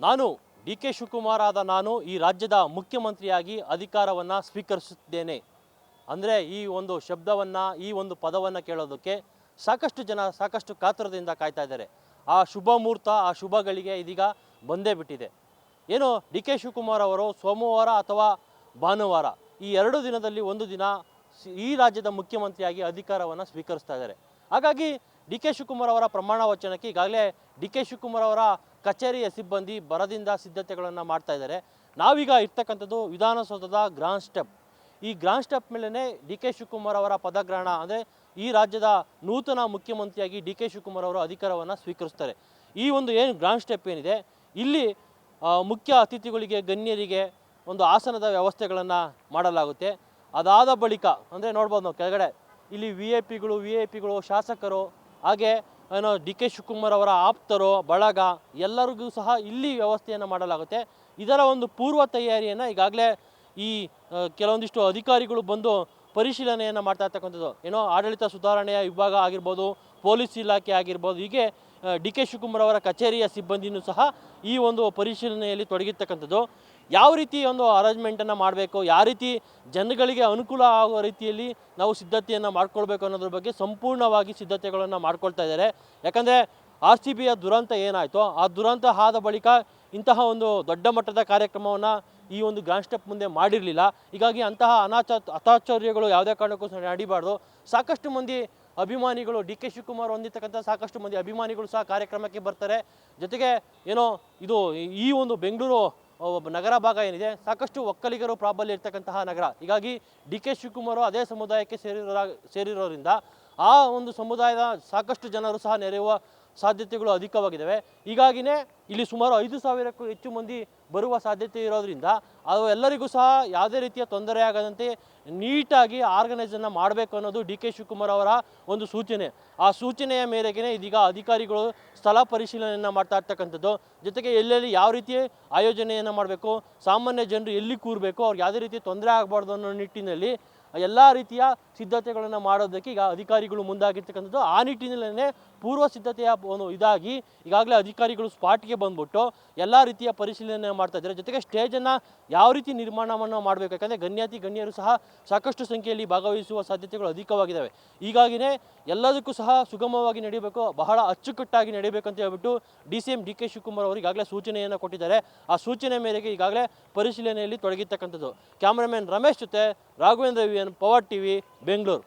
ನಾನು D K Shivakumar ಆದ ನಾನು ಈ ರಾಜ್ಯದ ಮುಖ್ಯಮಂತ್ರಿಯಾಗಿ ಅಧಿಕಾರವನ್ನು ಸ್ವೀಕರಿಸುತ್ತೇನೆ ಅಂದರೆ ಈ ಒಂದು ಶಬ್ದವನ್ನು ಈ ಒಂದು ಪದವನ್ನು ಕೇಳೋದಕ್ಕೆ ಸಾಕಷ್ಟು ಜನ ಸಾಕಷ್ಟು ಕಾತುರದಿಂದ ಕಾಯ್ತಾ ಇದ್ದಾರೆ. ಆ ಶುಭ ಮುಹೂರ್ತ ಆ ಶುಭಗಳಿಗೆ ಇದೀಗ ಬಂದೇ ಬಿಟ್ಟಿದೆ. ಏನು ಡಿ ಕೆ ಶಿವಕುಮಾರ್ ಅವರು ಸೋಮವಾರ ಅಥವಾ ಭಾನುವಾರ ಈ ಎರಡು ದಿನದಲ್ಲಿ ಒಂದು ದಿನ ಈ ರಾಜ್ಯದ ಮುಖ್ಯಮಂತ್ರಿಯಾಗಿ ಅಧಿಕಾರವನ್ನು ಸ್ವೀಕರಿಸ್ತಾ ಇದ್ದಾರೆ. ಹಾಗಾಗಿ ಡಿ ಕೆ ಶಿವಕುಮಾರ್ ಅವರ ಪ್ರಮಾಣ ವಚನಕ್ಕೆ ಈಗಾಗಲೇ ಡಿ ಕೆ ಶಿವಕುಮಾರ್ ಅವರ ಕಚೇರಿಯ ಸಿಬ್ಬಂದಿ ಬರದಿಂದ ಸಿದ್ಧತೆಗಳನ್ನು ಮಾಡ್ತಾ ಇದ್ದಾರೆ. ನಾವೀಗ ಇರ್ತಕ್ಕಂಥದ್ದು ವಿಧಾನಸೌಧದ ಗ್ರಾಂಡ್ ಸ್ಟೆಪ್. ಈ ಗ್ರಾಂಡ್ ಸ್ಟೆಪ್ ಮೇಲೇ ಡಿ ಕೆ ಶಿವಕುಮಾರ್ ಅವರ ಪದಗ್ರಹಣ ಅಂದರೆ ಈ ರಾಜ್ಯದ ನೂತನ ಮುಖ್ಯಮಂತ್ರಿಯಾಗಿ ಡಿ ಕೆ ಶಿವಕುಮಾರ್ ಅವರು ಅಧಿಕಾರವನ್ನು ಸ್ವೀಕರಿಸ್ತಾರೆ. ಈ ಒಂದು ಏನು ಗ್ರಾಂಡ್ ಸ್ಟೆಪ್ ಏನಿದೆ ಇಲ್ಲಿ ಮುಖ್ಯ ಅತಿಥಿಗಳಿಗೆ ಗಣ್ಯರಿಗೆ ಒಂದು ಆಸನದ ವ್ಯವಸ್ಥೆಗಳನ್ನು ಮಾಡಲಾಗುತ್ತೆ. ಅದಾದ ಬಳಿಕ ಅಂದರೆ ನೋಡ್ಬೋದು ನಾವು ಕೆಳಗಡೆ ಇಲ್ಲಿ ವಿ ಐ ಪಿಗಳು ಶಾಸಕರು ಹಾಗೆ ಏನೋ ಡಿ ಕೆ ಶಿವಕುಮಾರ್ ಅವರ ಆಪ್ತರು ಬಳಗ ಎಲ್ಲರಿಗೂ ಸಹ ಇಲ್ಲಿ ವ್ಯವಸ್ಥೆಯನ್ನು ಮಾಡಲಾಗುತ್ತೆ. ಇದರ ಒಂದು ಪೂರ್ವ ತಯಾರಿಯನ್ನು ಈಗಾಗಲೇ ಈ ಕೆಲವೊಂದಿಷ್ಟು ಅಧಿಕಾರಿಗಳು ಬಂದು ಪರಿಶೀಲನೆಯನ್ನು ಮಾಡ್ತಾ ಇರ್ತಕ್ಕಂಥದ್ದು. ಏನೋ ಆಡಳಿತ ಸುಧಾರಣೆಯ ವಿಭಾಗ ಆಗಿರ್ಬೋದು, ಪೊಲೀಸ್ ಇಲಾಖೆ ಆಗಿರ್ಬೋದು, ಹೀಗೆ ಡಿ ಕೆ ಶಿವಕುಮಾರ್ ಅವರ ಕಚೇರಿಯ ಸಿಬ್ಬಂದಿನೂ ಸಹ ಈ ಒಂದು ಪರಿಶೀಲನೆಯಲ್ಲಿ ತೊಡಗಿರ್ತಕ್ಕಂಥದ್ದು. ಯಾವ ರೀತಿ ಒಂದು ಅರೇಂಜ್ಮೆಂಟನ್ನು ಮಾಡಬೇಕು, ಯಾವ ರೀತಿ ಜನಗಳಿಗೆ ಅನುಕೂಲ ಆಗುವ ರೀತಿಯಲ್ಲಿ ನಾವು ಸಿದ್ಧತೆಯನ್ನು ಮಾಡ್ಕೊಳ್ಬೇಕು ಅನ್ನೋದ್ರ ಬಗ್ಗೆ ಸಂಪೂರ್ಣವಾಗಿ ಸಿದ್ಧತೆಗಳನ್ನು ಮಾಡ್ಕೊಳ್ತಾ ಇದ್ದಾರೆ. ಯಾಕಂದರೆ RCBಯ ದುರಂತ ಏನಾಯಿತೋ ಆ ದುರಂತ ಆದ ಬಳಿಕ ಇಂತಹ ಒಂದು ದೊಡ್ಡ ಮಟ್ಟದ ಕಾರ್ಯಕ್ರಮವನ್ನು ಈ ಒಂದು ಗ್ರಾಂಡ್ ಸ್ಟೆಪ್ ಮುಂದೆ ಮಾಡಿರಲಿಲ್ಲ. ಹೀಗಾಗಿ ಅಂತಹ ಅತಾಚಾರ್ಯಗಳು ಯಾವುದೇ ಕಾರಣಕ್ಕೂ ನಡಿಬಾರ್ದು. ಸಾಕಷ್ಟು ಮಂದಿ ಅಭಿಮಾನಿಗಳು ಡಿ ಕೆ ಶಿವಕುಮಾರ್ ಹೊಂದಿರ್ತಕ್ಕಂಥ ಸಾಕಷ್ಟು ಮಂದಿ ಅಭಿಮಾನಿಗಳು ಸಹ ಕಾರ್ಯಕ್ರಮಕ್ಕೆ ಬರ್ತಾರೆ. ಜೊತೆಗೆ ಏನೋ ಇದು ಈ ಒಂದು ಬೆಂಗಳೂರು ನಗರ ಭಾಗ ಏನಿದೆ ಸಾಕಷ್ಟು ಒಕ್ಕಲಿಗರು ಪ್ರಾಬಲ್ಯ ಇರ್ತಕ್ಕಂತಹ ನಗರ. ಹೀಗಾಗಿ ಡಿ ಕೆ ಶಿವಕುಮಾರ್ ಅದೇ ಸಮುದಾಯಕ್ಕೆ ಸೇರಿರೋದ್ರಿಂದ ಆ ಒಂದು ಸಮುದಾಯದ ಸಾಕಷ್ಟು ಜನರು ಸಹ ನೆರೆಯುವ ಸಾಧ್ಯತೆಗಳು ಅಧಿಕವಾಗಿದ್ದಾವೆ. ಹೀಗಾಗಿಯೇ ಇಲ್ಲಿ ಸುಮಾರು 5,000ಕ್ಕೂ ಹೆಚ್ಚು ಮಂದಿ ಬರುವ ಸಾಧ್ಯತೆ ಇರೋದ್ರಿಂದ ಅದು ಎಲ್ಲರಿಗೂ ಸಹ ಯಾವುದೇ ರೀತಿಯ ತೊಂದರೆ ಆಗದಂತೆ ನೀಟಾಗಿ ಆರ್ಗನೈಸನ್ನು ಮಾಡಬೇಕು ಅನ್ನೋದು ಡಿ ಕೆ ಶಿವಕುಮಾರ್ ಅವರ ಒಂದು ಸೂಚನೆ. ಆ ಸೂಚನೆಯ ಮೇರೆಗೆ ಇದೀಗ ಅಧಿಕಾರಿಗಳು ಸ್ಥಳ ಪರಿಶೀಲನೆಯನ್ನು ಮಾಡ್ತಾ ಇರ್ತಕ್ಕಂಥದ್ದು. ಜೊತೆಗೆ ಎಲ್ಲೆಲ್ಲಿ ಯಾವ ರೀತಿ ಆಯೋಜನೆಯನ್ನು ಮಾಡಬೇಕು, ಸಾಮಾನ್ಯ ಜನರು ಎಲ್ಲಿ ಕೂರಬೇಕು, ಅವ್ರಿಗೆ ಯಾವುದೇ ರೀತಿ ತೊಂದರೆ ಆಗಬಾರ್ದು ಅನ್ನೋ ನಿಟ್ಟಿನಲ್ಲಿ ಎಲ್ಲ ರೀತಿಯ ಸಿದ್ಧತೆಗಳನ್ನು ಮಾಡೋದಕ್ಕೆ ಈಗ ಅಧಿಕಾರಿಗಳು ಮುಂದಾಗಿರ್ತಕ್ಕಂಥದ್ದು. ಆ ನಿಟ್ಟಿನಲ್ಲೇ ಪೂರ್ವ ಸಿದ್ಧತೆಯ ಒಂದು ಇದಾಗಿ ಈಗಾಗಲೇ ಅಧಿಕಾರಿಗಳು ಸ್ಪಾಟ್ಗೆ ಬಂದ್ಬಿಟ್ಟು ಎಲ್ಲ ರೀತಿಯ ಪರಿಶೀಲನೆ ಮಾಡ್ತಾ ಇದ್ದಾರೆ. ಜೊತೆಗೆ ಸ್ಟೇಜನ್ನು ಯಾವ ರೀತಿ ನಿರ್ಮಾಣವನ್ನು ಮಾಡಬೇಕು, ಯಾಕಂದರೆ ಗಣ್ಯರು ಸಹ ಸಾಕಷ್ಟು ಸಂಖ್ಯೆಯಲ್ಲಿ ಭಾಗವಹಿಸುವ ಸಾಧ್ಯತೆಗಳು ಅಧಿಕವಾಗಿದ್ದಾವೆ. ಹೀಗಾಗಿಯೇ ಎಲ್ಲದಕ್ಕೂ ಸಹ ಸುಗಮವಾಗಿ ನಡೀಬೇಕು, ಬಹಳ ಅಚ್ಚುಕಟ್ಟಾಗಿ ನಡೀಬೇಕಂತ ಹೇಳ್ಬಿಟ್ಟು CM ಡಿ ಕೆ ಶಿವಕುಮಾರ್ ಅವರು ಈಗಾಗಲೇ ಸೂಚನೆಯನ್ನು ಕೊಟ್ಟಿದ್ದಾರೆ. ಆ ಸೂಚನೆ ಮೇರೆಗೆ ಈಗಾಗಲೇ ಪರಿಶೀಲನೆಯಲ್ಲಿ ತೊಡಗಿರ್ತಕ್ಕಂಥದ್ದು. ಕ್ಯಾಮ್ರಾಮನ್ ರಮೇಶ್ ಜೊತೆ Raghavendra V N, power TV, Bengaluru.